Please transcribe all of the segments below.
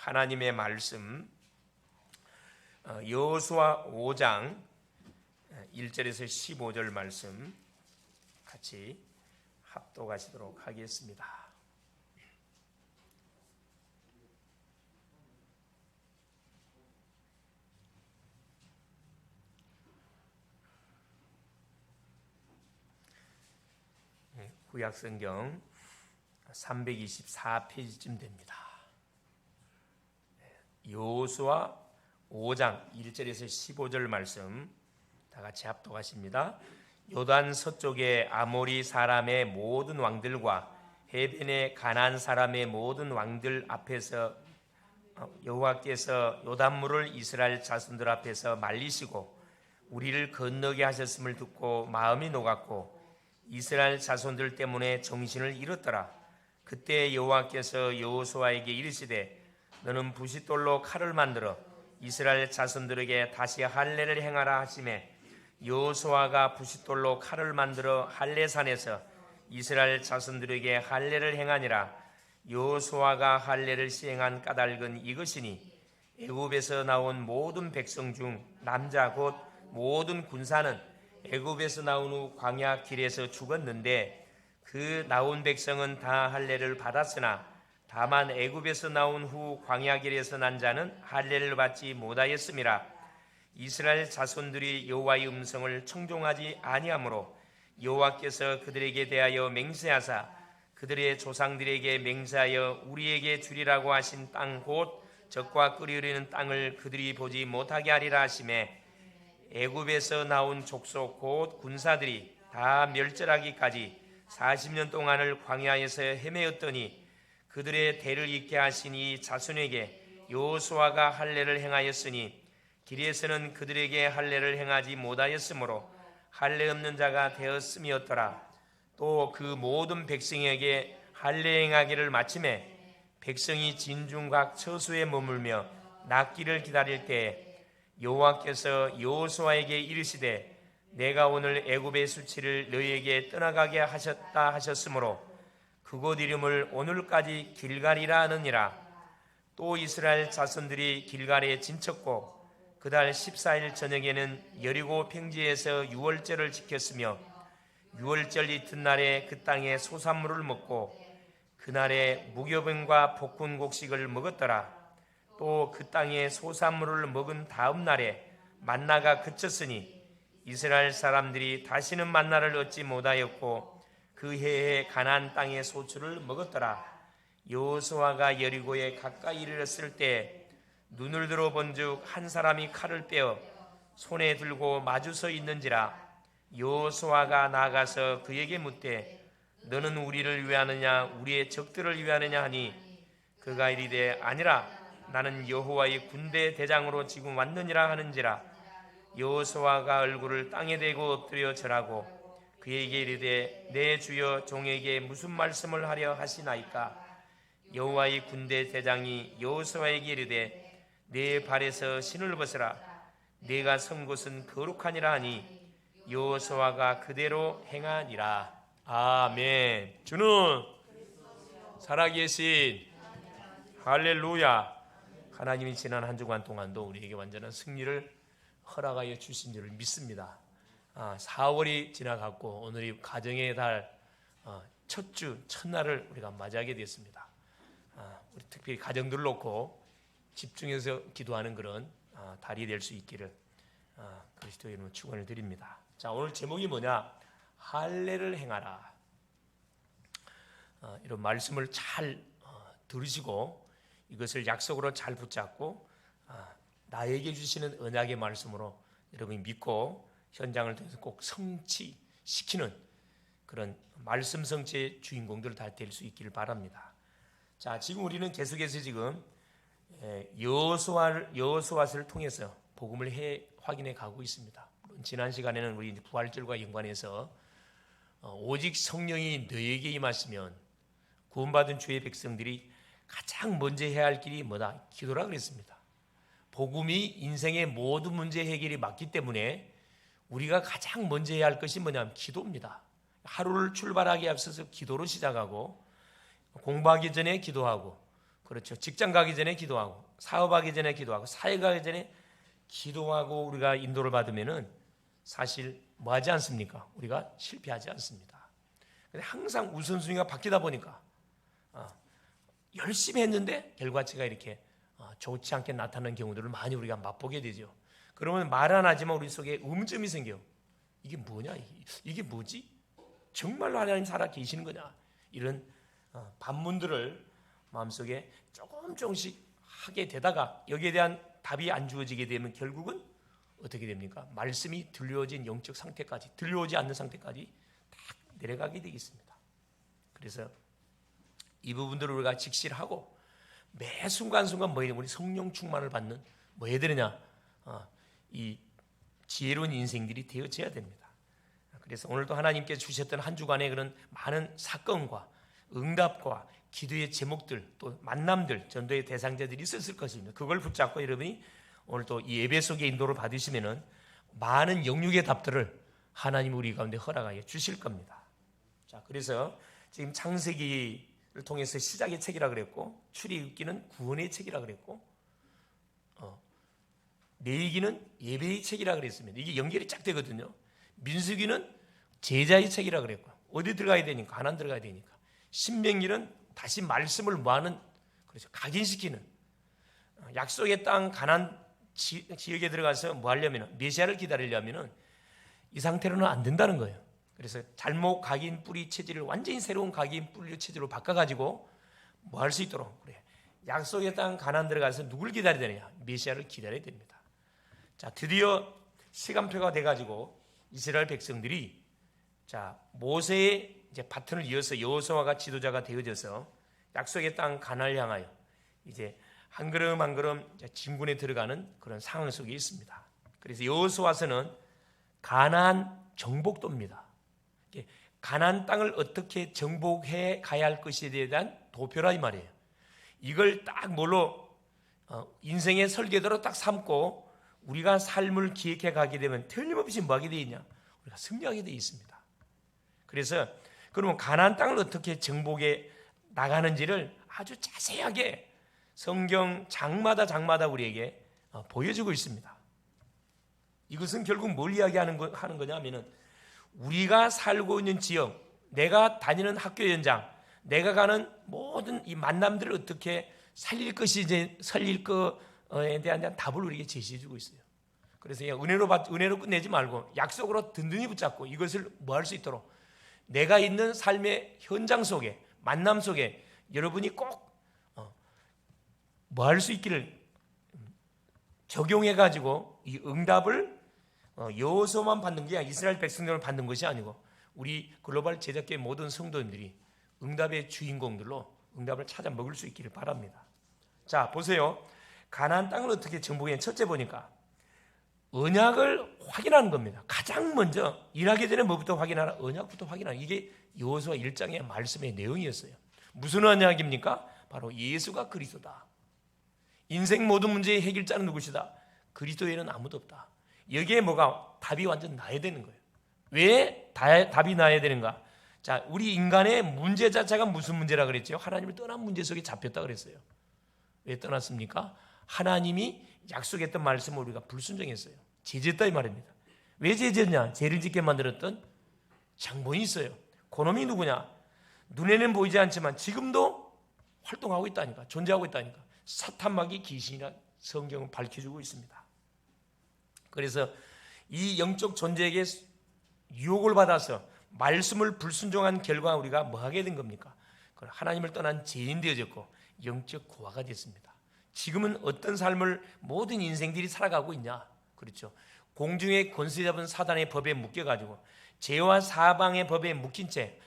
하나님의 말씀 여호수아 5장 1절에서 15절 말씀 같이 합독하시도록 하겠습니다. 구약성경 324페이지쯤 됩니다. 여호수아 5장 1절에서 15절 말씀 다 같이 합독하십니다. 요단 서쪽의 아모리 사람의 모든 왕들과 해변의 가나안 사람의 모든 왕들 앞에서 여호와께서 요단물을 이스라엘 자손들 앞에서 말리시고 우리를 건너게 하셨음을 듣고 마음이 녹았고 이스라엘 자손들 때문에 정신을 잃었더라. 그때 여호와께서 여호수아에게 이르시되 너는 부싯돌로 칼을 만들어 이스라엘 자손들에게 다시 할례를 행하라 하시매 여호수아가 부싯돌로 칼을 만들어 할례산에서 이스라엘 자손들에게 할례를 행하니라. 여호수아가 할례를 시행한 까닭은 이것이니 애굽에서 나온 모든 백성 중 남자 곧 모든 군사는 애굽에서 나온 후 광야 길에서 죽었는데 그 나온 백성은 다 할례를 받았으나 다만 애굽에서 나온 후 광야 길에서 난 자는 할례를 받지 못하였음이라. 이스라엘 자손들이 여호와의 음성을 청종하지 아니하므로 여호와께서 그들에게 대하여 맹세하사 그들의 조상들에게 맹세하여 우리에게 주리라고 하신 땅 곧 젖과 끓이 흐르는 땅을 그들이 보지 못하게 하리라 하시매 애굽에서 나온 족속 곧 군사들이 다 멸절하기까지 40년 동안을 광야에서 헤매었더니 그들의 대를 잇게 하신 이 자손에게 여호수아가 할례를 행하였으니 길에서는 그들에게 할례를 행하지 못하였으므로 할례 없는 자가 되었음이었더라. 또 그 모든 백성에게 할례 행하기를 마침에 백성이 진중각 처수에 머물며 낫기를 기다릴 때에 여호와께서 여호수아에게 이르시되 내가 오늘 애굽의 수치를 너희에게 떠나가게 하셨다 하셨으므로 그곳 이름을 오늘까지 길갈이라 하느니라. 또 이스라엘 자손들이 길갈에 진쳤고 그달 14일 저녁에는 여리고 평지에서 유월절을 지켰으며 유월절 이튿날에 그 땅에 소산물을 먹고 그날에 무교병과 볶은 곡식을 먹었더라. 또 그 땅에 소산물을 먹은 다음 날에 만나가 그쳤으니 이스라엘 사람들이 다시는 만나를 얻지 못하였고 그 해에 가나안 땅의 소출을 먹었더라. 여호수아가 여리고에 가까이 이르렀을 때 눈을 들어 본즉 한 사람이 칼을 빼어 손에 들고 마주서 있는지라. 여호수아가 나아가서 그에게 묻되 너는 우리를 위하느냐 우리의 적들을 위하느냐 하니 그가 이르되 아니라 나는 여호와의 군대 대장으로 지금 왔느니라 하는지라. 여호수아가 얼굴을 땅에 대고 엎드려 절하고 그에게 이르되 내 주여 종에게 무슨 말씀을 하려 하시나이까. 여호와의 군대 대장이 여호수아에게 이르되 내 발에서 신을 벗으라. 내가 선 곳은 거룩하니라 하니 여호수아가 그대로 행하니라. 아멘. 주는 살아계신 할렐루야. 하나님이 지난 한 주간 동안도 우리에게 완전한 승리를 허락하여 주신 줄을 믿습니다. 4월이 지나갔고 오늘이 가정의 달 첫 주 첫날을 우리가 맞이하게 됐습니다. 우리 특별히 가정들 놓고 집중해서 기도하는 그런 달이 될 수 있기를 그리스도의 이름으로 축원을 드립니다. 자, 오늘 제목이 뭐냐? 할례를 행하라. 이런 말씀을 잘 들으시고 이것을 약속으로 잘 붙잡고 나에게 주시는 언약의 말씀으로 여러분이 믿고 현장을 통해서 꼭 성취시키는 그런 말씀 성취의 주인공들 다 될 수 있기를 바랍니다. 자, 지금 우리는 계속해서 지금 여호수아를 통해서 복음을 확인해 가고 있습니다. 지난 시간에는 우리 부활절과 연관해서 오직 성령이 너에게 임하시면 구원받은 주의 백성들이 가장 먼저 해야 할 길이 뭐다? 기도라 그랬습니다. 복음이 인생의 모든 문제 해결이 맞기 때문에 우리가 가장 먼저 해야 할 것이 뭐냐면 기도입니다. 하루를 출발하기 앞서서 기도로 시작하고 공부하기 전에 기도하고 그렇죠. 직장 가기 전에 기도하고, 사업하기 전에 기도하고, 사회 가기 전에 기도하고 우리가 인도를 받으면은 사실 뭐 하지 않습니까? 우리가 실패하지 않습니다. 근데 항상 우선순위가 바뀌다 보니까 열심히 했는데 결과치가 이렇게 좋지 않게 나타나는 경우들을 많이 우리가 맛보게 되죠. 그러면 말 안 하지만 우리 속에 음점이 생겨요. 이게 뭐냐? 이게 뭐지? 정말로 하나님 살아 계시는 거냐? 이런 반문들을 마음속에 조금씩 하게 되다가 여기에 대한 답이 안 주어지게 되면 결국은 어떻게 됩니까? 말씀이 들려진 영적 상태까지, 들려오지 않는 상태까지 딱 내려가게 되겠습니다. 그래서 이 부분들을 우리가 직실하고 매 순간순간 뭐 해야 되냐? 우리 성령 충만을 받는 뭐 해야 되느냐? 이 지혜로운 인생들이 되어져야 됩니다. 그래서 오늘도 하나님께서 주셨던 한 주간의 그런 많은 사건과 응답과 기도의 제목들 또 만남들 전도의 대상자들이 있었을 것입니다. 그걸 붙잡고 여러분이 오늘 또 이 예배 속의 인도를 받으시면은 많은 영육의 답들을 하나님 우리 가운데 허락하여 주실 겁니다. 자, 그래서 지금 창세기를 통해서 시작의 책이라 그랬고 출애굽기는 구원의 책이라 그랬고 레위기는 예배의 책이라 그랬습니다. 이게 연결이 쫙 되거든요. 민수기는 제자의 책이라 그랬고 어디 들어가야 되니까 가나안 들어가야 되니까 신명기는 다시 말씀을 모아는 그렇죠. 각인시키는 약속의 땅 가나안 지역에 들어가서 뭐 하려면 메시아를 기다리려면 이 상태로는 안 된다는 거예요. 그래서 잘못 각인 뿌리 체질을 완전히 새로운 각인 뿌리 체질로 바꿔가지고 뭐 할 수 있도록 그래. 약속의 땅 가나안 들어가서 누굴 기다려야 되느냐? 메시아를 기다려야 됩니다. 자, 드디어 시간표가 돼가지고 이스라엘 백성들이 자 모세의 이제 바톤을 이어서 여호수아가 지도자가 되어져서 약속의 땅 가나안을 향하여 이제 한 걸음 한 걸음 진군에 들어가는 그런 상황 속에 있습니다. 그래서 여호수아서는 가나안 정복도입니다. 가나안 땅을 어떻게 정복해 가야 할 것에 대한 도표라 이 말이에요. 이걸 딱 뭘로 인생의 설계도로 딱 삼고 우리가 삶을 기획해 가게 되면 틀림없이 뭐 하게 되어 있냐? 우리가 승리하게 되어 있습니다. 그래서 그러면 가나안 땅을 어떻게 정복해 나가는지를 아주 자세하게 성경 장마다 우리에게 보여주고 있습니다. 이것은 결국 뭘 이야기하는 거냐면은 우리가 살고 있는 지역, 내가 다니는 학교 현장, 내가 가는 모든 이 만남들을 어떻게 살릴 거에 대한 답을 우리에게 제시해주고 있어요. 그래서 은혜로 끝내지 말고 약속으로 든든히 붙잡고 이것을 뭐 할 수 있도록 내가 있는 삶의 현장 속에 만남 속에 여러분이 꼭 뭐 할 수 있기를 적용해 가지고 이 응답을 여호수아만 받는 게 아니라 이스라엘 백성들을 받는 것이 아니고 우리 글로벌 제자교회 모든 성도님들이 응답의 주인공들로 응답을 찾아 먹을 수 있기를 바랍니다. 자, 보세요. 가나안 땅을 어떻게 정복해? 첫째 보니까 언약을 확인하는 겁니다. 가장 먼저 일하기 전에 뭐부터 확인하라? 언약부터 확인하는 이게 여호수아 1장의 말씀의 내용이었어요. 무슨 언약입니까? 바로 예수가 그리스도다. 인생 모든 문제의 해결자는 누구시다? 그리스도 외에는 아무도 없다. 여기에 뭐가 답이 완전 나야 되는 거예요. 왜 답이 나야 되는가? 자, 우리 인간의 문제 자체가 무슨 문제라 그랬죠? 하나님을 떠난 문제 속에 잡혔다 그랬어요. 왜 떠났습니까? 하나님이 약속했던 말씀을 우리가 불순종했어요. 죄졌다 이 말입니다. 왜 죄졌냐? 죄를 짓게 만들었던 장본이 있어요. 그놈이 누구냐? 눈에는 보이지 않지만 지금도 활동하고 있다니까, 존재하고 있다니까. 사탄마귀 귀신이라 성경은 밝혀주고 있습니다. 그래서 이 영적 존재에게 유혹을 받아서 말씀을 불순종한 결과 우리가 뭐 하게 된 겁니까? 하나님을 떠난 죄인 되어졌고 영적 고아가 됐습니다. 지금은 어떤 삶을 모든 인생들이 살아가고 있냐? 그렇죠. 공중의 권세 잡은 사단의 법에 묶여가지고 죄와 사방의 법에 묶인 채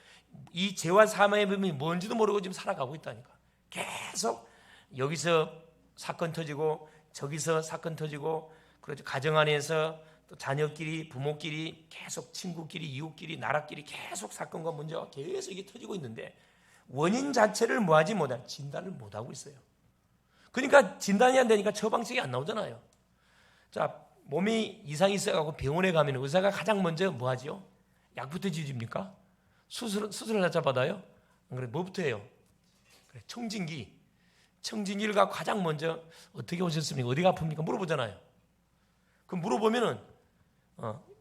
이 죄와 사망의 법이 뭔지도 모르고 지금 살아가고 있다니까. 계속 여기서 사건 터지고 저기서 사건 터지고 그렇죠. 가정 안에서 또 자녀끼리 부모끼리 계속 친구끼리 이웃끼리 나라끼리 계속 사건과 문제가 계속 이게 터지고 있는데 원인 자체를 뭐하지 못한 진단을 못하고 있어요. 그러니까 진단이 안 되니까 처방책이 안 나오잖아요. 자, 몸이 이상이 있어가지고 병원에 가면 의사가 가장 먼저 뭐하지요? 약부터 지어줍니까? 수술을 하자 받아요? 안 그래? 뭐부터 해요? 그래, 청진기. 청진기를 갖고 가장 먼저 어떻게 오셨습니까? 어디가 아픕니까? 물어보잖아요. 그 물어보면은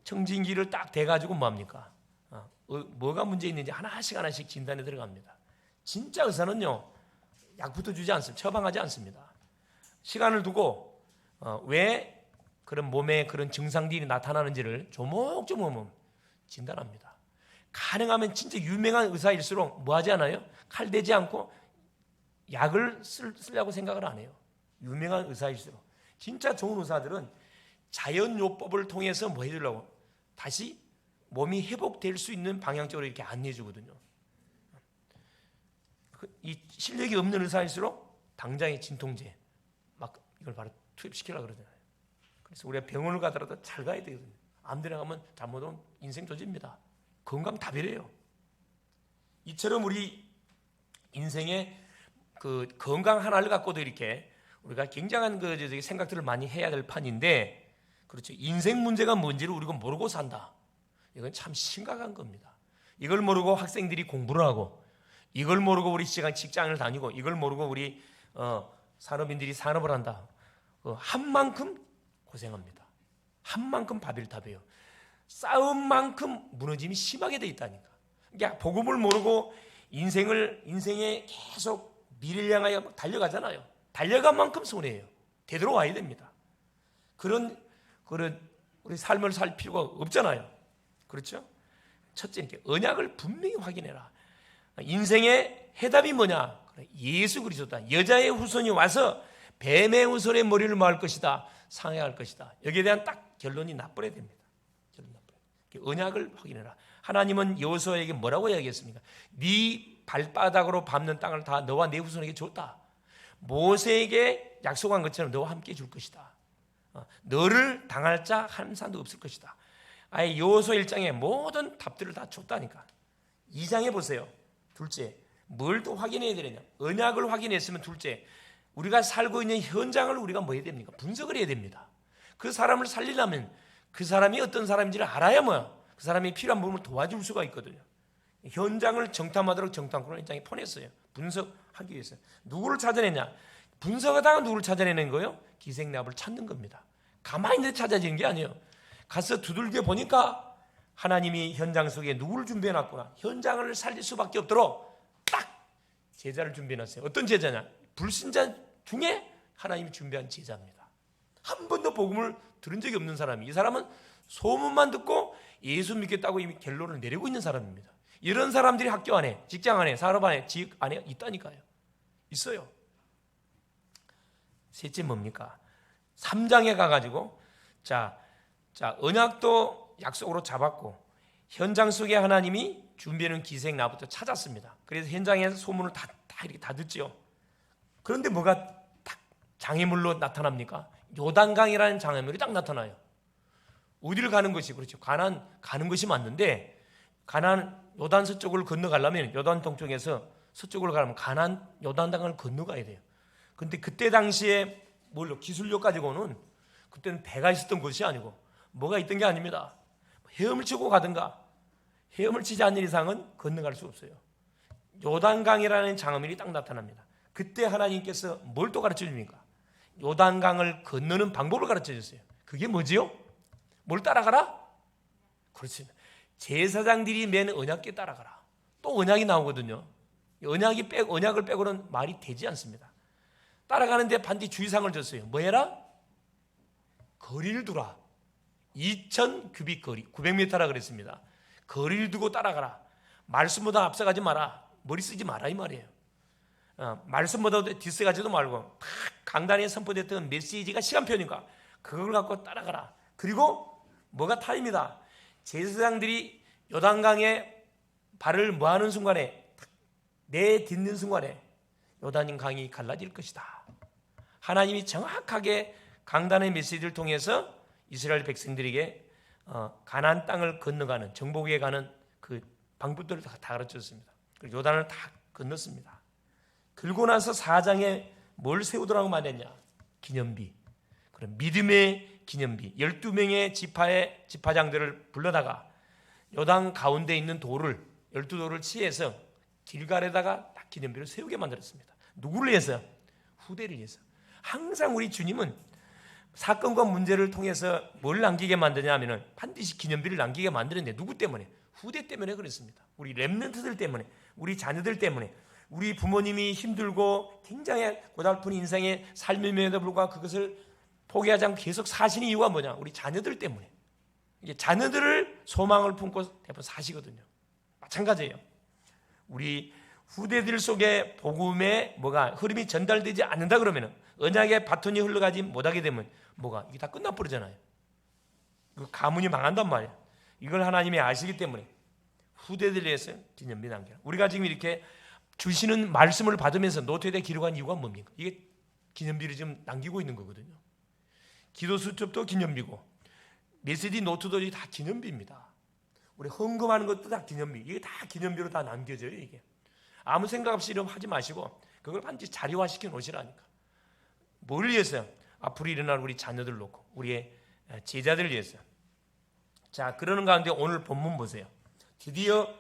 청진기를 딱 대가지고 뭐합니까? 뭐가 문제 있는지 하나씩 진단에 들어갑니다. 진짜 의사는요, 약부터 주지 않습니다. 처방하지 않습니다. 시간을 두고 왜 그런 몸에 그런 증상들이 나타나는지를 조목조목 진단합니다. 가능하면 진짜 유명한 의사일수록 뭐 하지 않아요? 칼 대지 않고 약을 쓰려고 생각을 안 해요. 유명한 의사일수록. 진짜 좋은 의사들은 자연요법을 통해서 뭐 해주려고 다시 몸이 회복될 수 있는 방향적으로 이렇게 안내해 주거든요. 이 실력이 없는 의사일수록 당장의 진통제 막 이걸 바로 투입시키려고 그러잖아요. 그래서 우리가 병원을 가더라도 잘 가야 되거든요. 아무데나 가면 잘못하면 인생 조집니다. 건강 다 배려요. 이처럼 우리 인생의 그 건강 하나를 갖고도 이렇게 우리가 굉장한 그 생각들을 많이 해야 될 판인데, 그렇죠. 인생 문제가 뭔지를 우리가 모르고 산다. 이건 참 심각한 겁니다. 이걸 모르고 학생들이 공부를 하고, 이걸 모르고 우리 직장을 다니고, 이걸 모르고 우리 산업인들이 산업을 한다. 한 만큼 고생합니다. 한 만큼 바벨탑이에요. 싸움 만큼 무너짐이 심하게 돼 있다니까. 그러니까 복음을 모르고 인생에 계속 미래를 향하여 달려가잖아요. 달려간 만큼 손해예요. 되돌아와야 됩니다. 그런 우리 삶을 살 필요가 없잖아요. 그렇죠? 첫째, 언약을 분명히 확인해라. 인생의 해답이 뭐냐? 예수 그리스도다. 여자의 후손이 와서 뱀의 후손의 머리를 마을 것이다. 상해할 것이다. 여기에 대한 딱 결론이 나버려야 됩니다. 언약을 확인해라. 하나님은 여호수아에게 뭐라고 이야기했습니까? 네 발바닥으로 밟는 땅을 다 너와 네 후손에게 줬다. 모세에게 약속한 것처럼 너와 함께 줄 것이다. 너를 당할 자 한 사람도 없을 것이다. 아예 여호수아 1장에 모든 답들을 다 줬다니까. 2장에 보세요. 둘째, 뭘 또 확인해야 되느냐? 언약을 확인했으면 둘째, 우리가 살고 있는 현장을 우리가 뭐 해야 됩니까? 분석을 해야 됩니다. 그 사람을 살리려면 그 사람이 어떤 사람인지를 알아야 그 사람이 필요한 부분을 도와줄 수가 있거든요. 현장을 정탐하도록 정탐꾼을 1장에 보냈어요. 분석하기 위해서. 누구를 찾아내냐? 분석하다가 누구를 찾아내는 거예요? 기생납을 찾는 겁니다. 가만히 있는데 찾아지는 게 아니에요. 가서 두들겨 보니까 하나님이 현장 속에 누구를 준비해놨구나. 현장을 살릴 수밖에 없도록 딱 제자를 준비해놨어요. 어떤 제자냐? 불신자 중에 하나님이 준비한 제자입니다. 한 번도 복음을 들은 적이 없는 사람이, 이 사람은 소문만 듣고 예수 믿겠다고 이미 결론을 내리고 있는 사람입니다. 이런 사람들이 학교 안에, 직장 안에, 산업 안에, 지역 안에 있다니까요. 있어요. 셋째 뭡니까? 3장에 가가지고 자 언약도 약속으로 잡았고 현장 속에 하나님이 준비하는 기생나부터 찾았습니다. 그래서 현장에서 소문을 다 이렇게 다 듣죠. 그런데 뭐가 딱 장애물로 나타납니까? 요단강이라는 장애물이 딱 나타나요. 어디를 가는 것이, 그렇죠, 가나안 가는 것이 맞는데, 가나안 요단 서쪽을 건너가려면 요단 동쪽에서 서쪽으로 가려면 가나안 요단강을 건너가야 돼요. 근데 그때 당시에 뭘로 기술력 가지고는 그때는 배가 있었던 것이 아니고 뭐가 있던 게 아닙니다. 헤엄을 치고 가든가, 헤엄을 치지 않는 이상은 건너갈 수 없어요. 요단강이라는 장애물이 딱 나타납니다. 그때 하나님께서 뭘 또 가르쳐 줍니까? 요단강을 건너는 방법을 가르쳐 줬어요. 그게 뭐지요? 뭘 따라가라? 그렇습니다. 제사장들이 맨 언약궤 따라가라. 또 언약이 나오거든요. 언약을 빼고는 말이 되지 않습니다. 따라가는데 반드시 주의사항을 줬어요. 뭐 해라? 거리를 두라. 2000 규빅 거리, 900m라 그랬습니다. 거리를 두고 따라가라. 말씀보다 앞서가지 마라. 머리 쓰지 마라 이 말이에요. 말씀보다 뒤서가지도 말고 강단에 선포됐던 메시지가 시간표니까 그걸 갖고 따라가라. 그리고 뭐가 타임이다. 제사장들이 요단강에 발을 뭐하는 순간에, 내딛는 순간에 요단 강이 갈라질 것이다. 하나님이 정확하게 강단의 메시지를 통해서 이스라엘 백성들에게 가나안 땅을 건너가는, 정복에 가는 그 방법들을 다 가르쳤습니다. 그리고 요단을 다 건넜습니다. 그리고 나서 4장에 뭘 세우더라고 말했냐? 기념비. 그럼 믿음의 기념비. 12명의 지파장들을 불러다가 요단 가운데 있는 돌을, 12돌을 취해서 길갈에다가 딱 기념비를 세우게 만들었습니다. 누구를 위해서? 후대를 위해서. 항상 우리 주님은 사건과 문제를 통해서 뭘 남기게 만드냐 하면은 반드시 기념비를 남기게 만드는데 누구 때문에? 후대 때문에 그렇습니다. 우리 렘넌트들 때문에, 우리 자녀들 때문에, 우리 부모님이 힘들고 굉장히 고달픈 인생의 삶임에도 불구하고 그것을 포기하지 않고 계속 사시는 이유가 뭐냐? 우리 자녀들 때문에. 이게 자녀들을 소망을 품고 대부분 사시거든요. 마찬가지예요. 우리 후대들 속에 복음의 뭐가 흐름이 전달되지 않는다 그러면은, 언약의 바톤이 흘러가지 못하게 되면 뭐가 이게 다 끝나버리잖아요. 그 가문이 망한단 말이에요. 이걸 하나님이 아시기 때문에 후대들에 대해서 기념비 남겨. 우리가 지금 이렇게 주시는 말씀을 받으면서 노트에다 기록한 이유가 뭡니까? 이게 기념비를 지금 남기고 있는 거거든요. 기도 수첩도 기념비고 메시지 노트도 다 기념비입니다. 우리 헌금하는 것도 다 기념비. 이게 다 기념비로 다 남겨져요. 이게 아무 생각 없이 이러면 하지 마시고 그걸 반드시 자료화시켜 놓으시라니까. 뭘 위해서요? 앞으로 일어날 우리 자녀들 놓고 우리의 제자들을 위해서. 자, 그러는 가운데 오늘 본문 보세요. 드디어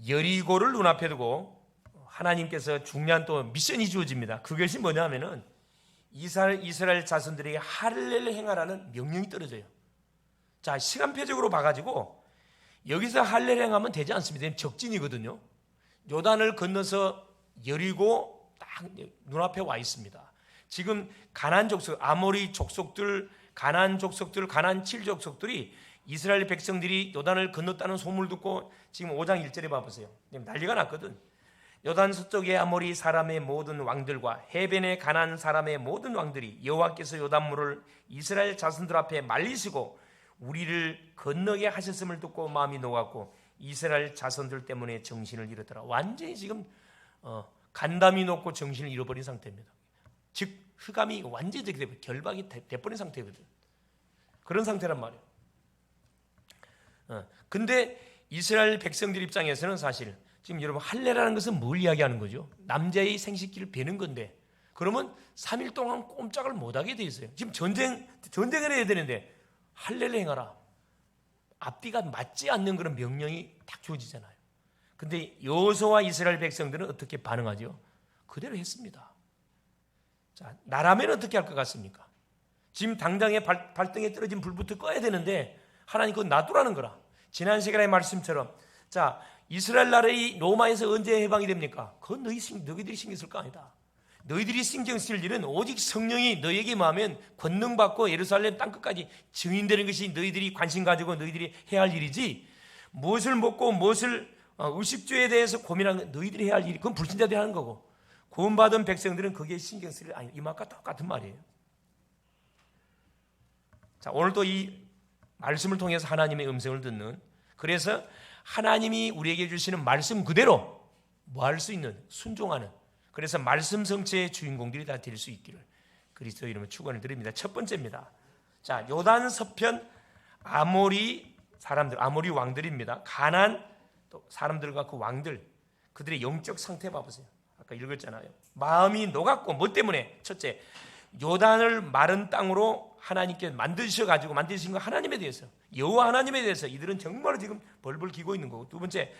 여리고를 눈앞에 두고 하나님께서 중요한 또 미션이 주어집니다. 그것이 뭐냐면은 이스라엘 자손들에게 할례를 행하라는 명령이 떨어져요. 자, 시간표적으로 봐가지고 여기서 할례를 행하면 되지 않습니다. 적진이거든요. 요단을 건너서 여리고 딱 눈앞에 와 있습니다. 지금 가나안 족속, 아모리 족속들, 가나안 족속들, 가나안 7족속들이 이스라엘 백성들이 요단을 건넜다는 소문을 듣고 지금 5장 1절에 봐보세요. 난리가 났거든. 요단 서쪽의 아모리 사람의 모든 왕들과 해변의 가나안 사람의 모든 왕들이 여호와께서 요단물을 이스라엘 자손들 앞에 말리시고 우리를 건너게 하셨음을 듣고 마음이 녹았고 이스라엘 자손들 때문에 정신을 잃었더라. 완전히 지금 간담이 높고 정신을 잃어버린 상태입니다. 즉 흑암이 완전히 결박이 돼버린 상태거든. 그런 상태란 말이에요. 근데 이스라엘 백성들 입장에서는 사실 지금 여러분 할례라는 것은 뭘 이야기하는 거죠? 남자의 생식기를 베는 건데 그러면 3일 동안 꼼짝을 못하게 돼 있어요. 지금 전쟁을 해야 되는데 할례를 행하라. 앞뒤가 맞지 않는 그런 명령이 딱 주어지잖아요. 근데 여호수아와 이스라엘 백성들은 어떻게 반응하죠? 그대로 했습니다. 자, 나라면 어떻게 할 것 같습니까? 지금 당장에 발등에 떨어진 불부터 꺼야 되는데 하나님 그거 놔두라는 거라. 지난 시간의 말씀처럼 자, 이스라엘 나라의 로마에서 언제 해방이 됩니까? 그건 너희들이 신경 쓸 거 아니다. 너희들이 신경 쓸 일은 오직 성령이 너희에게 임하면 권능받고 예루살렘 땅끝까지 증인되는 것이 너희들이 관심 가지고 너희들이 해야 할 일이지, 무엇을 먹고 무엇을 의식주에 대해서 고민하는 건 너희들이 해야 할 일이, 그건 불신자들이 하는 거고 구원받은 백성들은 거기에 신경 쓸 일 아니에요. 이 말과 똑같은 말이에요. 자, 오늘도 이 말씀을 통해서 하나님의 음성을 듣는, 그래서 하나님이 우리에게 주시는 말씀 그대로 뭐 할 수 있는 순종하는, 그래서 말씀 성취의 주인공들이 다 될 수 있기를 그리스도 이름으로 축원을 드립니다. 첫 번째입니다. 자, 요단 서편 아모리 사람들, 아모리 왕들입니다. 가나안 또 사람들과 그 왕들, 그들의 영적 상태 봐보세요. 아까 읽었잖아요. 마음이 녹았고 뭐 때문에? 첫째, 요단을 마른 땅으로 하나님께 만드셔가지고 만드신 거 하나님에 대해서, 여호와 하나님에 대해서 이들은 정말 지금 벌벌 기고 있는 거고, 두 번째,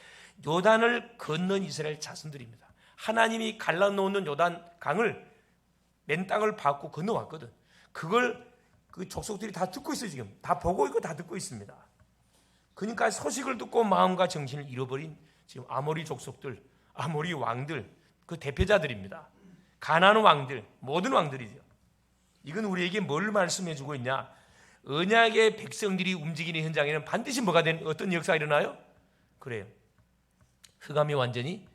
요단을 건넌 이스라엘 자손들입니다. 하나님이 갈라놓는 요단 강을 맨 땅을 밟고 건너왔거든. 그걸 그 족속들이 다 듣고 있어요. 지금 다 보고 있고 다 듣고 있습니다. 그러니까 소식을 듣고 마음과 정신을 잃어버린 지금 아모리 족속들, 아모리 왕들, 그 대표자들입니다. 가나안 왕들, 모든 왕들이죠. 이건 우리에게 뭘 말씀해주고 있냐? 언약의 백성들이 움직이는 현장에는 반드시 뭐가 된 어떤 역사가 일어나요? 그래요. 흑암이 완전히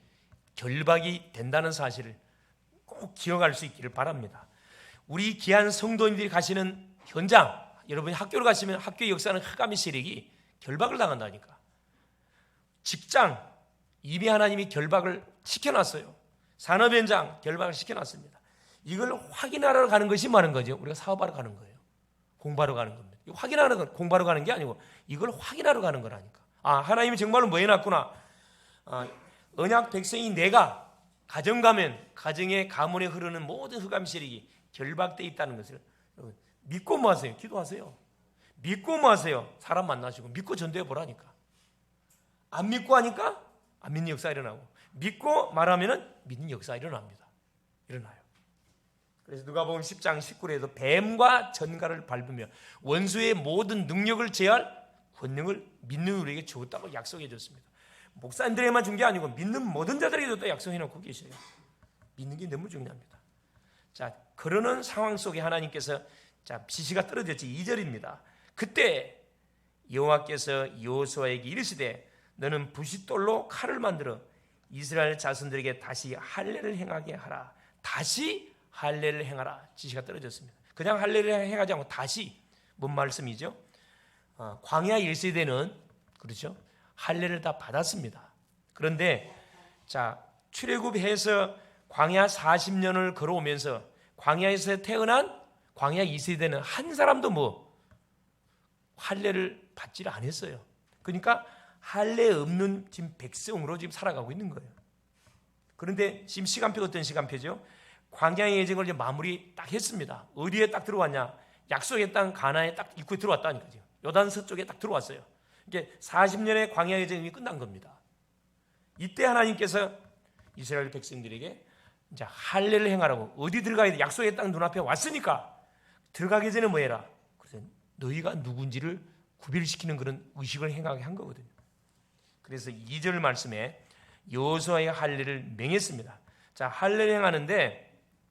결박이 된다는 사실을 꼭 기억할 수 있기를 바랍니다. 우리 귀한 성도님들이 가시는 현장, 여러분이 학교를 가시면 학교의 역사는 흑암의 세력이 결박을 당한다니까. 직장, 이미 하나님이 결박을 시켜놨어요. 산업 현장 결박을 시켜놨습니다. 이걸 확인하러 가는 것이 많은 거죠. 우리가 사업하러 가는 거예요. 공부하러 가는 겁니다. 확인하러, 공부하러 가는 게 아니고 이걸 확인하러 가는 거라니까. 아, 하나님이 정말로 뭐 해놨구나. 언약 백성이 내가 가정 가면 가정의 가문에 흐르는 모든 흑암 세력이 결박되어 있다는 것을 믿고 뭐 하세요? 기도하세요. 믿고 뭐 하세요? 사람 만나시고 믿고 전도해 보라니까. 안 믿고 하니까 안 믿는 역사 일어나고, 믿고 말하면은 믿는 역사 일어납니다. 일어나요. 그래서 누가복음 10장 19절에도 뱀과 전갈을 밟으며 원수의 모든 능력을 제할 권능을 믿는 우리에게 주었다고 약속해 줬습니다. 목사님들에게만 준 게 아니고 믿는 모든 자들에게도 또 약속해 놓고 계셔요. 믿는 게 너무 중요합니다. 자, 그러는 상황 속에 하나님께서 자, 지시가 떨어졌지. 2절입니다. 그때 여호와께서 여호수아에게 이르시되 너는 부싯돌로 칼을 만들어 이스라엘 자손들에게 다시 할례를 행하게 하라. 다시 할례를 행하라. 지시가 떨어졌습니다. 그냥 할례를 행하지 않고 다시. 뭔 말씀이죠? 광야 1세대는 그렇죠? 할례를 다 받았습니다. 그런데 자, 출애굽해서 광야 40년을 걸어오면서 광야에서 태어난 광야 2세대는 한 사람도 뭐 할례를 받지를 않았어요. 그러니까 할례 없는 지금 백성으로 지금 살아가고 있는 거예요. 그런데 지금 시간표가 어떤 시간표죠? 광야의 여정을 이제 마무리 딱 했습니다. 어디에 딱 들어왔냐? 약속의 땅 가나안에 딱 입구에 들어왔다니까요. 요단 서쪽에 딱 들어왔어요. 이게 40년의 광야 여정이 끝난 겁니다. 이때 하나님께서 이스라엘 백성들에게 이제 할례를 행하라고 어디 들어가야 돼? 약속의 땅 눈앞에 왔으니까 들어가기 전에 뭐 해라? 그래서 너희가 누군지를 구별시키는 그런 의식을 행하게 한 거거든요. 그래서 2절 말씀에 여호수아의 할례를 명했습니다. 자, 할례를 행하는데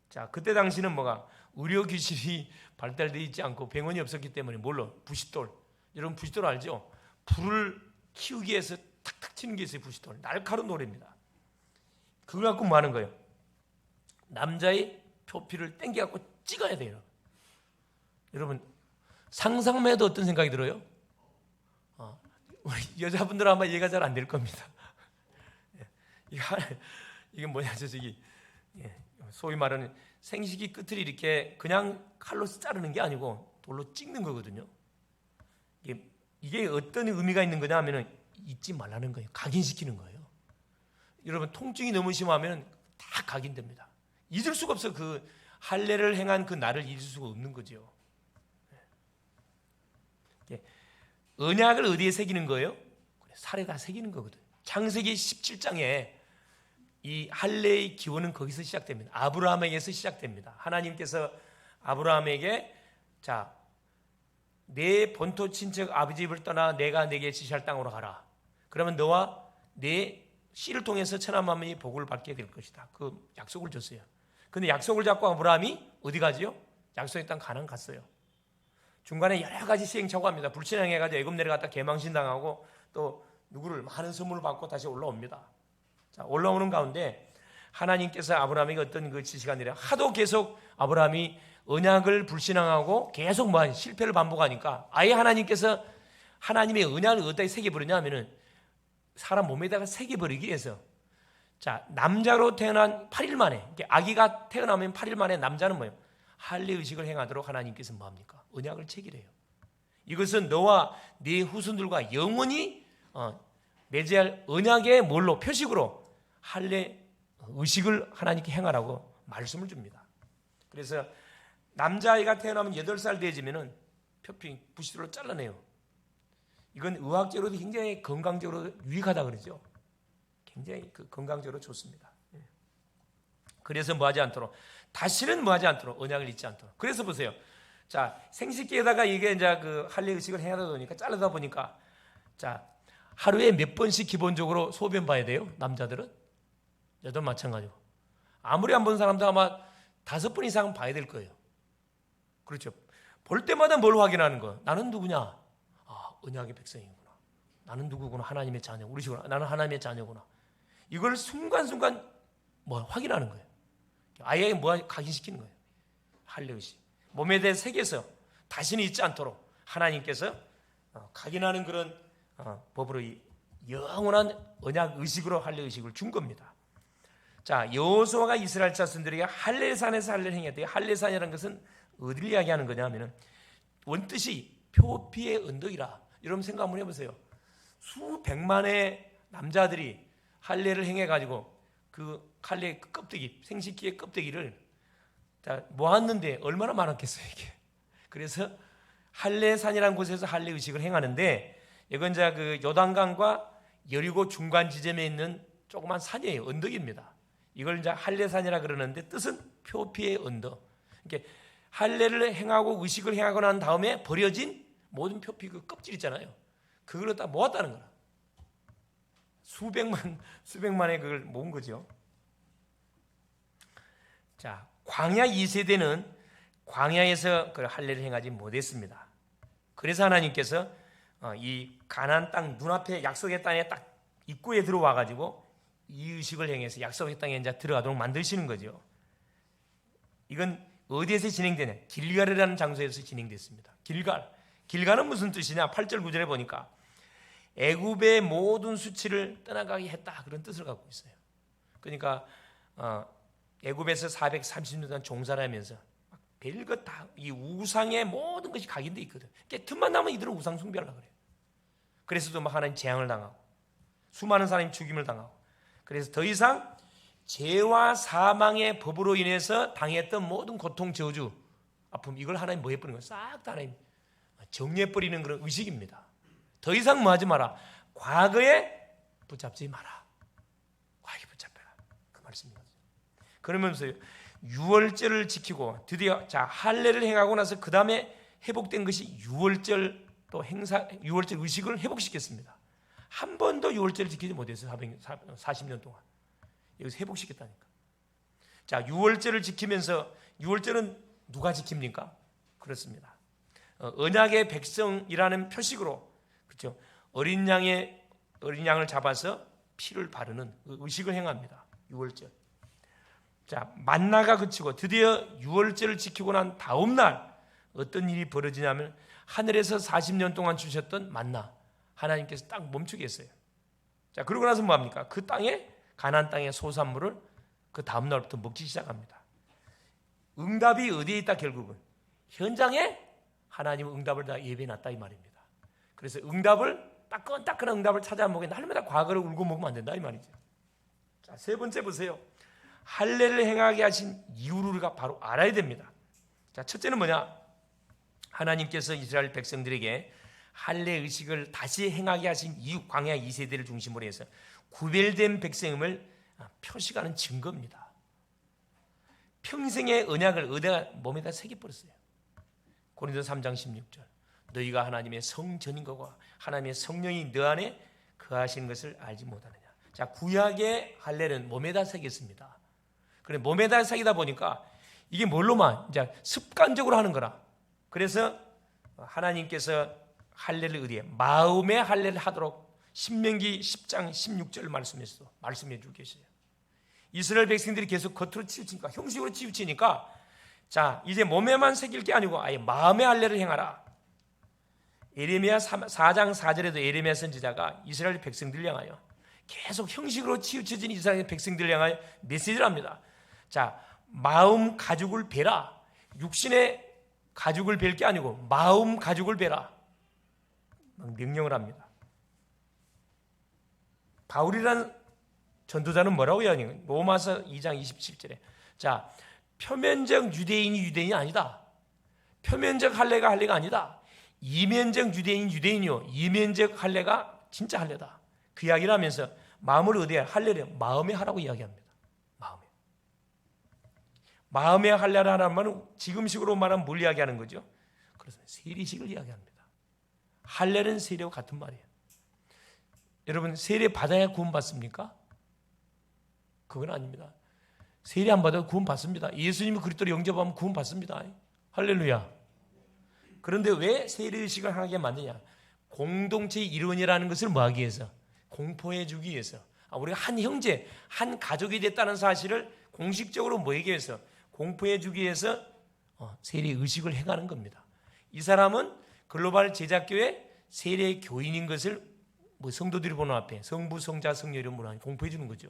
자, 그때 당시는 뭐가 의료기술이 발달되어 있지 않고 병원이 없었기 때문에 뭘로? 부싯돌. 여러분 부싯돌 알죠? 불을 키우기 위해서 탁탁 치는 게 있어요. 부싯돌. 날카로운 돌입니다. 그걸 갖고 뭐 하는 거예요? 남자의 표피를 땡겨갖고 찍어야 돼요. 여러분 상상만 해도 어떤 생각이 들어요? 우리 여자분들은 아마 이해가 잘 안 될 겁니다. 이게 뭐냐, 저기 소위 말하는 생식기 끝을 이렇게 그냥 칼로 자르는 게 아니고 돌로 찍는 거거든요. 이게 어떤 의미가 있는 거냐 하면은 잊지 말라는 거예요. 각인시키는 거예요. 여러분 통증이 너무 심하면 다 각인됩니다. 잊을 수가 없어. 그 할례를 행한 그 날을 잊을 수가 없는 거죠. 언약을 어디에 새기는 거예요? 살에다 새기는 거거든요. 창세기 17장에 이 할례의 기원은 거기서 시작됩니다. 아브라함에게서 시작됩니다. 하나님께서 아브라함에게 자, 내 본토 친척 아버지 집을 떠나 내가 내게 지시할 땅으로 가라. 그러면 너와 내 씨를 통해서 천하 만민이 복을 받게 될 것이다. 그 약속을 줬어요. 근데 약속을 잡고 아브라함이 어디 가지요? 약속의 땅 가나안 갔어요. 중간에 여러 가지 시행착오가 합니다. 불신앙해가지고 애굽 내려갔다 개망신당하고 또 누구를 많은 선물을 받고 다시 올라옵니다. 자, 올라오는 가운데 하나님께서 아브라함에게 어떤 그 지시가 내려 하도 계속 아브라함이 언약을 불신앙하고 계속 뭐 실패를 반복하니까 아예 하나님께서 하나님의 언약을 어디다 새겨버리냐 하면은 사람 몸에다가 새겨버리기 위해서 자, 남자로 태어난 8일 만에 아기가 태어나면 8일 만에 남자는 뭐예요? 할례 의식을 행하도록 하나님께서 뭐합니까? 언약을 체기래요. 이것은 너와 네 후손들과 영원히 맺어야 할 언약의 뭘로? 표식으로 할례 의식을 하나님께 행하라고 말씀을 줍니다. 그래서 남자아이가 태어나면 8살 되어지면은 표피 부싯돌로 잘라내요. 이건 의학적으로도 굉장히 건강적으로 유익하다 그러죠. 굉장히 건강적으로 좋습니다. 그래서 뭐하지 않도록 다시는 뭐하지 않도록 언약을 잊지 않도록. 그래서 보세요. 자, 생식기에다가 이게 이제 그 할례 의식을 해야 되다 보니까 자르다 보니까 자, 하루에 몇 번씩 기본적으로 소변 봐야 돼요. 남자들은 여자도 마찬가지고 아무리 안 본 사람도 아마 5번 이상 봐야 될 거예요. 그렇죠. 볼 때마다 뭘 확인하는 거? 나는 누구냐? 아, 언약의 백성이구나. 나는 누구구나? 하나님의 자녀. 우리시구나. 나는 하나님의 자녀구나. 이걸 순간순간 뭐 확인하는 거예요. 아예 뭐 각인시키는 거예요. 할례 의식. 몸에 대해 새겨서 다시는 잊지 않도록 하나님께서 각인하는 그런 법으로 이 영원한 언약 의식으로 할례 의식을 준 겁니다. 자, 여호수아가 이스라엘 자손들에게 할례산에서 할례를 행해야 돼요. 할례산이라는 것은 어디를 이야기하는 거냐면은 원뜻이 표피의 언덕이라. 여러분 생각 한번 해보세요. 수백만의 남자들이 할례를 행해가지고 그 할례 껍데기, 생식기의 껍데기를 다 모았는데 얼마나 많았겠어요 이게. 그래서 할례산이라는 곳에서 할례 의식을 행하는데 이건 이제 그 요단강과 여리고 중간 지점에 있는 조그만 산이에요. 언덕입니다. 이걸 이제 할례산이라 그러는데 뜻은 표피의 언덕. 그러니까 할례를 행하고 의식을 행하고 난 다음에 버려진 모든 표피 그 껍질 있잖아요. 그걸로 다 모았다는 거야. 수백만의 그걸 모은 거죠. 자, 광야 2세대는 광야에서 그 할례를 행하지 못했습니다. 그래서 하나님께서 이 가나안 땅 눈앞에 약속의 땅에 딱 입구에 들어와 가지고 이 의식을 행해서 약속의 땅에 이제 들어가도록 만드시는 거죠. 이건 어디에서 진행되냐? 길갈이라는 장소에서 진행됐습니다. 길갈은 무슨 뜻이냐? 8절 9절에 보니까 애굽의 모든 수치를 떠나가게 했다, 그런 뜻을 갖고 있어요. 그러니까 애굽에서 430년 동안 종사를 하면서 별것 다 이 우상의 모든 것이 각인돼 있거든. 그러니까 틈만 나면 이들은 우상 숭배하려고 그래요. 그래서도 막 하나님 재앙을 당하고 수많은 사람이 죽임을 당하고, 그래서 더 이상 죄와 사망의 법으로 인해서 당했던 모든 고통, 저주, 아픔, 이걸 하나님 뭐 해버리는 거예요? 싹 다 하나님 정리해버리는 그런 의식입니다. 더 이상 뭐 하지 마라. 과거에 붙잡지 마라. 과거에 붙잡혀라. 그 말씀입니다. 그러면서 유월절을 지키고 드디어 자 할례를 행하고 나서 그 다음에 회복된 것이 유월절 또 행사, 유월절 의식을 회복시켰습니다. 한 번도 유월절을 지키지 못했어요. 40년 동안. 여기서 회복시켰다니까. 자, 유월절을 지키면서, 유월절은 누가 지킵니까? 그렇습니다. 언약의 백성이라는 표식으로, 그렇죠? 어린 양을 잡아서 피를 바르는 의식을 행합니다. 유월절. 자, 만나가 그치고 드디어 유월절을 지키고 난 다음 날 어떤 일이 벌어지냐면 하늘에서 40년 동안 주셨던 만나 하나님께서 딱 멈추게 했어요. 자, 그러고 나서 뭐 합니까? 그 땅에, 가나안 땅의 소산물을 그 다음 날부터 먹기 시작합니다. 응답이 어디에 있다? 결국은 현장에 하나님은 응답을 다 예배해놨다 이 말입니다. 그래서 응답을 따끈따끈한 응답을 찾아 먹게 날마다 과거를 울고 먹으면 안 된다 이 말이죠. 자, 세 번째 보세요. 할례를 행하게 하신 이유를 우리가 바로 알아야 됩니다. 자, 첫째는 뭐냐? 하나님께서 이스라엘 백성들에게 할례 의식을 다시 행하게 하신 이유, 광야 2세대를 중심으로 해서 구별된 백성임을 표시하는 증거입니다. 평생의 언약을 어디다 몸에다 새겨버렸어요. 고린도서 3장 16절. 너희가 하나님의 성전인 것과 하나님의 성령이 너 안에 거하시는 것을 알지 못하느냐. 자, 구약의 할례는 몸에다 새겼습니다. 그래, 몸에다 새기다 보니까 이게 뭘로만 이제 습관적으로 하는 거라. 그래서 하나님께서 할례를 어디에? 마음의 할례를 하도록 신명기 10장 16절 말씀에서 말씀해 주고 계세요. 이스라엘 백성들이 계속 겉으로 치우치니까, 형식으로 치우치니까, 자, 이제 몸에만 새길 게 아니고 아예 마음의 할례를 행하라. 예레미야 4장 4절에도 예레미야 선지자가 이스라엘 백성들을 향하여 계속 형식으로 치우쳐진 이스라엘 백성들을 향하여 메시지를 합니다. 자, 마음 가죽을 베라. 육신의 가죽을 벨 게 아니고 마음 가죽을 베라. 명령을 합니다. 바울이라는 전도자는 뭐라고 이야기해요? 로마서 2장 27절에 자, 표면적 유대인이 아니다. 표면적 할례가 할례가 아니다. 이면적 유대인이요 이면적 할례가 진짜 할례다. 그 이야기를 하면서 마음을 어디에 할례를 마음에 하라고 이야기합니다. 마음의 할례를 하라는 말은 지금식으로 말하면 뭘 이야기하는 거죠? 그래서 세례식을 이야기합니다. 할례는 세례와 같은 말이에요. 여러분, 세례 받아야 구원 받습니까? 그건 아닙니다. 세례 안 받아도 구원 받습니다. 예수님이 그리스도를 영접하면 구원 받습니다. 할렐루야. 그런데 왜 세례식을 하게 만드냐? 공동체의 일원이라는 것을 뭐 하기 위해서? 공포해 주기 위해서. 우리가 한 형제, 한 가족이 됐다는 사실을 공식적으로 뭐하기 위해서? 공포해 주기 위해서 세례 의식을 행하는 겁니다. 이 사람은 글로벌 제자교회 세례 교인인 것을 뭐 성도들이 보는 앞에 성부, 성자, 성령 이름으로 공포해 주는 거죠.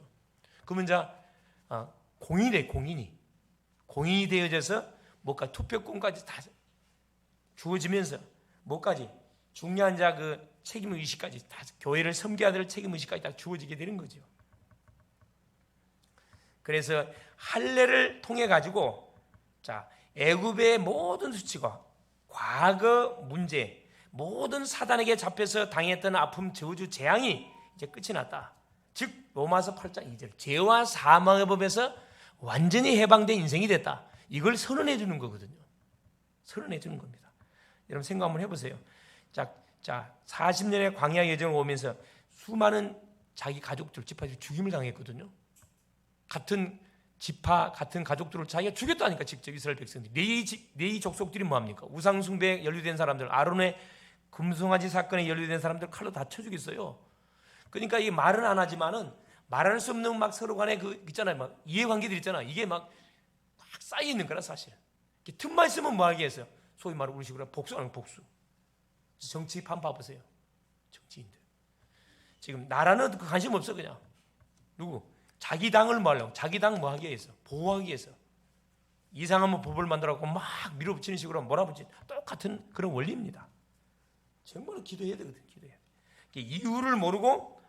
그러면 자 공인이 되어져서 뭐까 투표권까지 다 주어지면서 뭐까지 중요한 자 그 책임 의식까지 다 교회를 섬겨야 될 책임 의식까지 다 주어지게 되는 거죠. 그래서 할례를 통해 가지고 자 애굽의 모든 수치가 과거 문제, 모든 사단에게 잡혀서 당했던 아픔, 저주, 재앙이 이제 끝이 났다. 즉 로마서 8장 2절 죄와 사망의 법에서 완전히 해방된 인생이 됐다. 이걸 선언해 주는 거거든요. 선언해 주는 겁니다. 여러분 생각 한번 해보세요. 자 40년의 광야 여정을 오면서 수많은 자기 가족들, 지파들이 죽임을 당했거든요. 같은 지파, 같은 가족들을 자기가 죽였다니까. 직접 이스라엘 백성들이. 네 족속들이 뭐합니까? 우상숭배에 연루된 사람들, 아론의 금송아지 사건에 연루된 사람들 칼로 다 쳐 죽였어요. 그러니까 이 말은 안 하지만은 말할 수 없는 막 서로 간에 그 있잖아요. 막 이해관계들 있잖아. 이게 막 쌓여 있는 거라 사실. 틈만 있으면 뭐 하게 했어요? 소위 말하는 우리식으로 복수하는 복수. 정치판 봐보세요. 정치인들. 지금 나라는 그 관심 없어 그냥. 누구? 자기 당을 뭐 하려고? 자기 당 뭐 하기 위해서? 보호하기 위해서. 이상하면 법을 만들어갖고 막 밀어붙이는 식으로 몰아붙이는 똑같은 그런 원리입니다. 정말 기도해야 되거든. 기도해야 돼. 이유를 모르고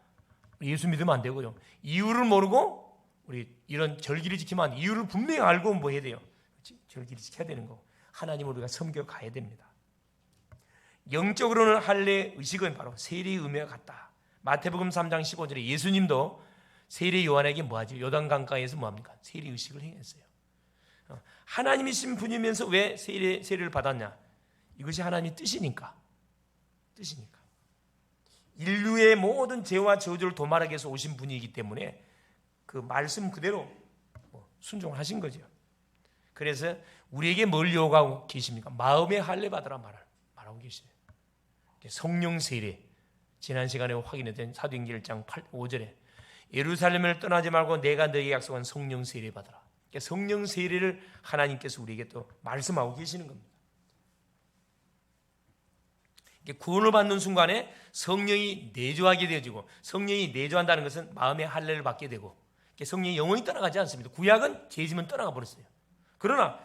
예수 믿으면 안 되고요. 이유를 모르고 우리 이런 절기를 지키면 안 돼. 이유를 분명히 알고 뭐 해야 돼요? 절기를 지켜야 되는 거. 하나님을 우리가 섬겨가야 됩니다. 영적으로는 할례 의식은 바로 세례의 의미와 같다. 마태복음 3장 15절에 예수님도 세례 요한에게 뭐하죠? 요단 강가에서 뭐합니까? 세례 의식을 행했어요. 하나님이신 분이면서 왜 세례를 받았냐? 이것이 하나님의 뜻이니까. 인류의 모든 죄와 저주를 도말하기 위해서 오신 분이기 때문에 그 말씀 그대로 순종하신 거죠. 그래서 우리에게 뭘 요구하고 계십니까? 마음의 할례 받으라 말하고 계시죠. 성령 세례. 지난 시간에 확인했던 사도행전 1장 5절에 예루살렘을 떠나지 말고 내가 너에게 약속한 성령 세례 받으라. 성령 세례를 하나님께서 우리에게 또 말씀하고 계시는 겁니다. 구원을 받는 순간에 성령이 내주하게 되어지고, 성령이 내주한다는 것은 마음의 할례를 받게 되고, 성령이 영원히 떠나가지 않습니다. 구약은 죄짐은 떠나가 버렸어요. 그러나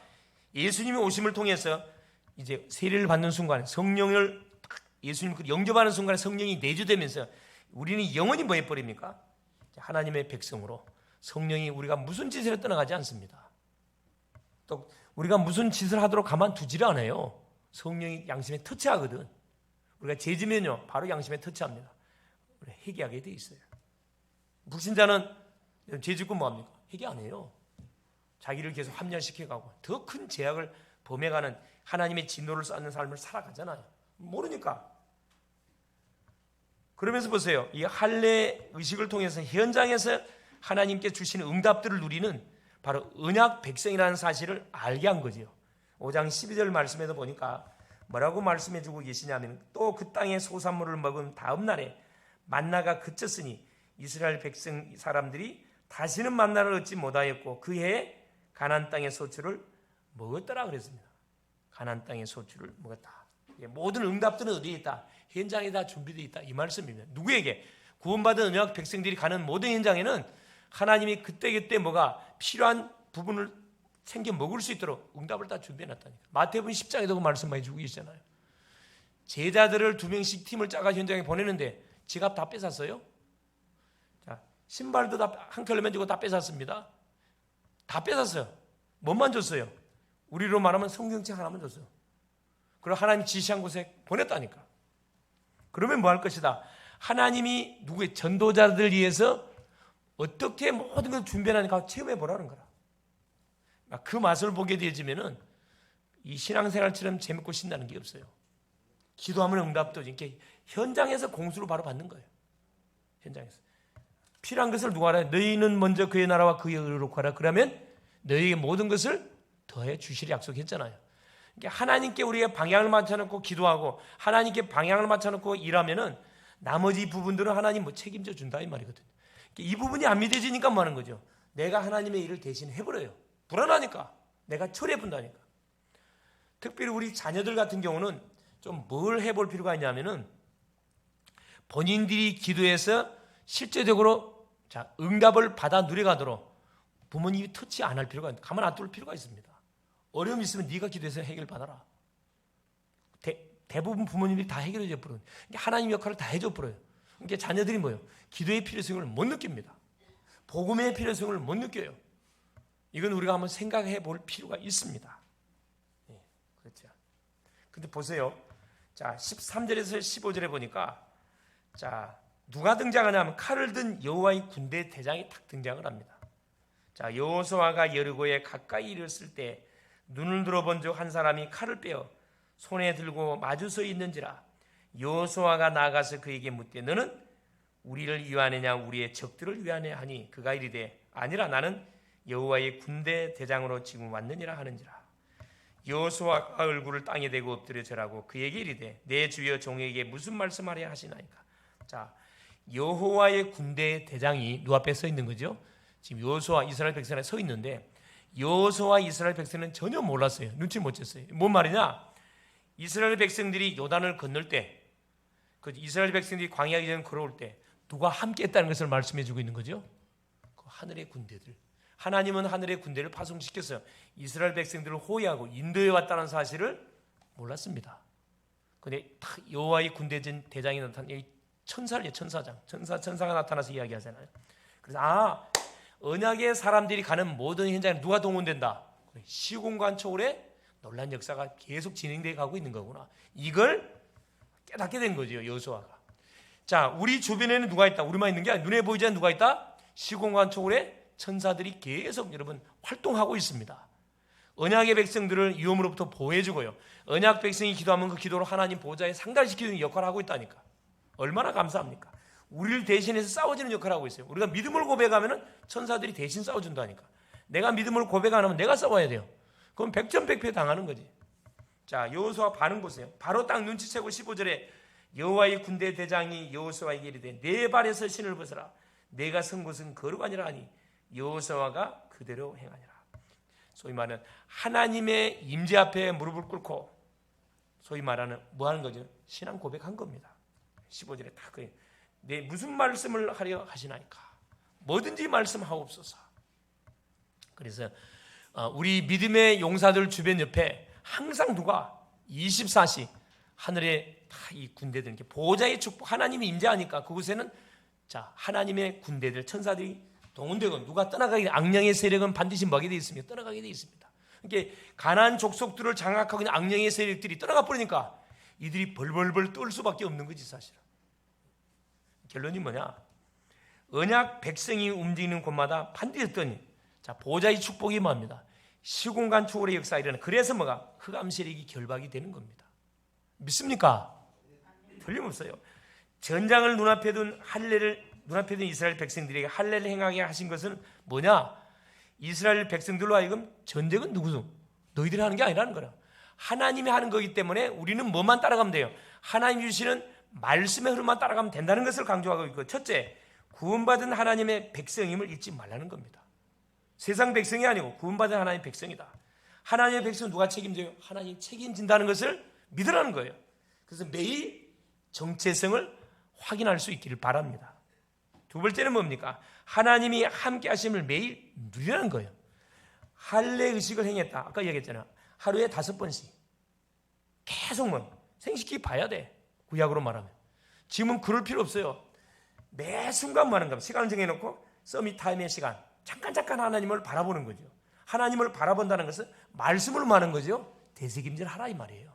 예수님이 오심을 통해서 이제 세례를 받는 순간에 성령을 예수님을 영접하는 순간에 성령이 내주되면서 우리는 영원히 뭐 해버립니까? 하나님의 백성으로. 성령이 우리가 무슨 짓을 떠나가지 않습니다. 또 우리가 무슨 짓을 하도록 가만두지를 않아요. 성령이 양심에 터치하거든. 우리가 죄지면요 바로 양심에 터치합니다. 회개하게 돼 있어요. 불신자는 죄짓고 뭐합니까? 회개 안 해요. 자기를 계속 합리화시켜가고 더 큰 죄악을 범해가는 하나님의 진노를 쌓는 삶을 살아가잖아요. 모르니까. 그러면서 보세요. 이 할례 의식을 통해서 현장에서 하나님께 주시는 응답들을 누리는 바로 언약 백성이라는 사실을 알게 한 거죠. 5장 12절 말씀에도 보니까 뭐라고 말씀해 주고 계시냐면 또 그 땅의 소산물을 먹은 다음 날에 만나가 그쳤으니 이스라엘 백성 사람들이 다시는 만나를 얻지 못하였고 그 해에 가나안 땅의 소출을 먹었더라 그랬습니다. 가나안 땅의 소출을 먹었다. 모든 응답들은 어디에 있다? 현장에 다 준비되어 있다. 이 말씀입니다. 누구에게? 구원받은 언약 백성들이 가는 모든 현장에는 하나님이 그때그때 뭐가 필요한 부분을 챙겨 먹을 수 있도록 응답을 다 준비해놨다니까. 마태복음 10장에도 그 말씀 많이 주고 계시잖아요. 제자들을 2명씩 팀을 짜가 현장에 보내는데 지갑 다 뺏었어요. 자, 신발도 다 한 켤레만 주고 다 뺏었습니다. 다 뺏었어요. 뭐만 줬어요? 우리로 말하면 성경책 하나만 줬어요. 그리고 하나님이 지시한 곳에 보냈다니까. 그러면 뭐 할 것이다? 하나님이 누구의 전도자들 위해서 어떻게 모든 걸 준비하는가 체험해 보라는 거라. 그 맛을 보게 되어지면은 이 신앙생활처럼 재밌고 신나는 게 없어요. 기도하면 응답도 이렇게 현장에서 공수를 바로 받는 거예요. 현장에서 필요한 것을 누가 알아요? 너희는 먼저 그의 나라와 그의 의를 구하라. 그러면 너희에게 모든 것을 더해 주시리 약속했잖아요. 그러니까 하나님께 우리가 방향을 맞춰놓고 기도하고 하나님께 방향을 맞춰놓고 일하면은 나머지 부분들은 하나님 뭐 책임져 준다 이 말이거든요. 이 부분이 안 믿어지니까 뭐 하는 거죠? 내가 하나님의 일을 대신 해버려요. 불안하니까. 내가 처리해 본다니까. 특별히 우리 자녀들 같은 경우는 좀 뭘 해볼 필요가 있냐면은 본인들이 기도해서 실제적으로 응답을 받아 누려가도록 부모님이 터치 안 할 필요가 있습니다. 가만 안 둘 필요가 있습니다. 어려움이 있으면 네가 기도해서 해결받아라. 대부분 부모님들이 다 해결해 버려요. 하나님 역할을 다 해줘 버려요. 그러니까 자녀들이 뭐예요? 기도의 필요성을 못 느낍니다. 복음의 필요성을 못 느껴요. 이건 우리가 한번 생각해 볼 필요가 있습니다. 네, 그렇죠. 근데 보세요. 자, 13절에서 15절에 보니까 자, 누가 등장하냐면 칼을 든 여호와의 군대 대장이 딱 등장을 합니다. 자, 여호수아가 여리고에 가까이 이르렀을 때 눈을 들어본 즉 한 사람이 칼을 빼어 손에 들고 마주 서 있는지라. 여호수아가 나아가서 그에게 묻되 너는 우리를 위하느냐 우리의 적들을 위하느냐 하니 그가 이르되 아니라 나는 여호와의 군대 대장으로 지금 왔느니라 하는지라. 여호수아가 얼굴을 땅에 대고 엎드려 절하고 그에게 이르되 내 주여 종에게 무슨 말씀하려 하시나이까. 자, 여호와의 군대 대장이 누 앞에 서 있는 거죠. 지금 여호수아 이스라엘 백성에 서 있는데 여호수아 이스라엘 백성은 전혀 몰랐어요. 눈치 못 챘어요. 뭔 말이냐? 이스라엘 백성들이 요단을 건널 때, 그 이스라엘 백성들이 광야 이전 걸어올 때 누가 함께했다는 것을 말씀해주고 있는 거죠. 그 하늘의 군대들. 하나님은 하늘의 군대를 파송시켜서 이스라엘 백성들을 호위하고 인도해 왔다는 사실을 몰랐습니다. 근데 여호와의 군대 대장이 나타난 천사예요. 천사가 나타나서 이야기하잖아요. 그래서 언약의 사람들이 가는 모든 현장에 누가 동원된다? 시공간 초월의 놀란 역사가 계속 진행되어 가고 있는 거구나. 이걸 깨닫게 된 거죠, 여호수아가. 자, 우리 주변에는 누가 있다? 우리만 있는 게 아니라 눈에 보이지 않는 누가 있다? 시공간 초월의 천사들이 계속 여러분 활동하고 있습니다. 언약의 백성들을 위험으로부터 보호해주고요. 언약 백성이 기도하면 그 기도로 하나님 보좌에 상달시키는 역할을 하고 있다니까. 얼마나 감사합니까? 우리를 대신해서 싸워주는 역할을 하고 있어요. 우리가 믿음을 고백하면 천사들이 대신 싸워준다니까. 내가 믿음을 고백 안 하면 내가 싸워야 돼요. 그럼 백전백패 당하는 거지. 자, 여호수아 반응 보세요. 바로 딱 눈치채고 15절에 여호와의 군대 대장이 여호수아에게 이르되 내 발에서 신을 벗어라. 내가 선 곳은 거룩하니라 하니 여호수아가 그대로 행하니라. 소위 말하는 하나님의 임재 앞에 무릎을 꿇고 소위 말하는 뭐 하는 거죠? 신앙 고백한 겁니다. 15절에 딱 그래요. 내 무슨 말씀을 하려 하시나이까? 뭐든지 말씀하옵소서. 그래서 우리 믿음의 용사들 주변 옆에 항상 누가 24시 하늘에 다 이 군대들 보호자의 축복 하나님이 임재하니까 그곳에는 자 하나님의 군대들 천사들이 동원되고 누가 떠나가게 악령의 세력은 반드시 뭐하게 되어 있습니다. 떠나가게 되어 있습니다. 그러니까 가나안 족속들을 장악하고 있는 악령의 세력들이 떠나가 버리니까 이들이 벌벌벌 떨 수밖에 없는 거지 사실은. 결론이 뭐냐? 언약 백성이 움직이는 곳마다 반드시 어떤 자 보호자의 축복이 뭐합니다. 시공간 초월의 역사가 일어나는 그래서 뭐가 흑암 세력이 결박이 되는 겁니다. 믿습니까? 틀림없어요. 전장을 눈앞에 둔 눈앞에 둔 이스라엘 백성들에게 할례를 행하게 하신 것은 뭐냐? 이스라엘 백성들로 하여금 전쟁은 누구죠? 너희들이 하는 게 아니라는 거라. 하나님이 하는 거기 때문에 우리는 뭐만 따라가면 돼요? 하나님 주시는 말씀의 흐름만 따라가면 된다는 것을 강조하고 있고 첫째, 구원받은 하나님의 백성임을 잊지 말라는 겁니다. 세상 백성이 아니고 구원받은 하나님의 백성이다. 하나님의 백성은 누가 책임져요? 하나님이 책임진다는 것을 믿으라는 거예요. 그래서 매일 정체성을 확인할 수 있기를 바랍니다. 두 번째는 뭡니까? 하나님이 함께 하심을 매일 누리라는 거예요. 할례 의식을 행했다. 아까 얘기했잖아요. 하루에 5번씩. 계속 생식기 봐야 돼. 구약으로 말하면. 지금은 그럴 필요 없어요. 매 순간 뭐 하는 겁니다. 시간을 정해놓고 서밋 타임의 시간. 잠깐 하나님을 바라보는 거죠. 하나님을 바라본다는 것은 말씀을 하는 거죠. 되새김질 하라 이 말이에요.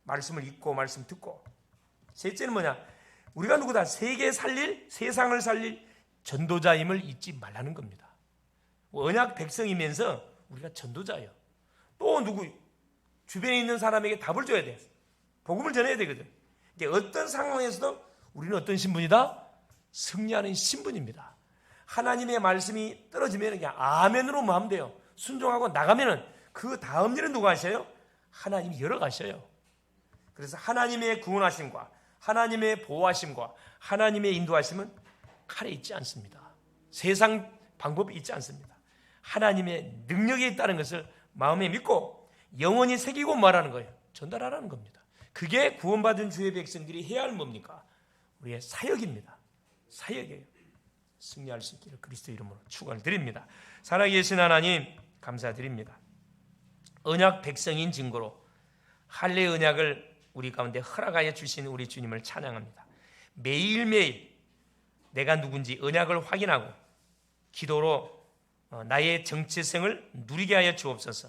말씀을 읽고 말씀 듣고. 셋째는 뭐냐? 우리가 누구다? 세상을 살릴 전도자임을 잊지 말라는 겁니다. 언약 백성이면서 우리가 전도자예요. 또 누구? 주변에 있는 사람에게 답을 줘야 돼. 복음을 전해야 되거든. 이제 어떤 상황에서도 우리는 어떤 신분이다? 승리하는 신분입니다. 하나님의 말씀이 떨어지면 그냥 아멘으로 마음 돼요. 순종하고 나가면은 그 다음 일은 누가 하셔요? 하나님이 열어가셔요. 그래서 하나님의 구원하심과 하나님의 보호하심과 하나님의 인도하심은 칼에 있지 않습니다. 세상 방법이 있지 않습니다. 하나님의 능력이 있다는 것을 마음에 믿고 영원히 새기고 말하는 거예요. 전달하라는 겁니다. 그게 구원받은 주의 백성들이 해야 할 뭡니까? 우리의 사역입니다. 사역이에요. 승리할 수 있기를 그리스도 이름으로 축원을 드립니다. 살아계신 하나님 감사드립니다. 언약 백성인 증거로 할례 언약을 우리 가운데 허락하여 주신 우리 주님을 찬양합니다. 매일매일 내가 누군지 언약을 확인하고 기도로 나의 정체성을 누리게 하여 주옵소서.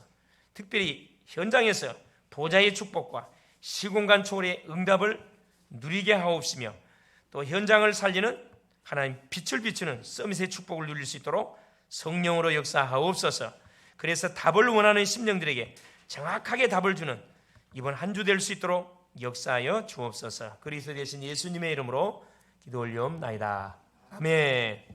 특별히 현장에서 보좌의 축복과 시공간 초월의 응답을 누리게 하옵시며 또 현장을 살리는 하나님 빛을 비추는 서밋의 축복을 누릴 수 있도록 성령으로 역사하옵소서. 그래서 답을 원하는 심령들에게 정확하게 답을 주는 이번 한 주 될 수 있도록 역사하여 주옵소서. 그리스도 되신 예수님의 이름으로 기도 올리옵나이다. 아멘.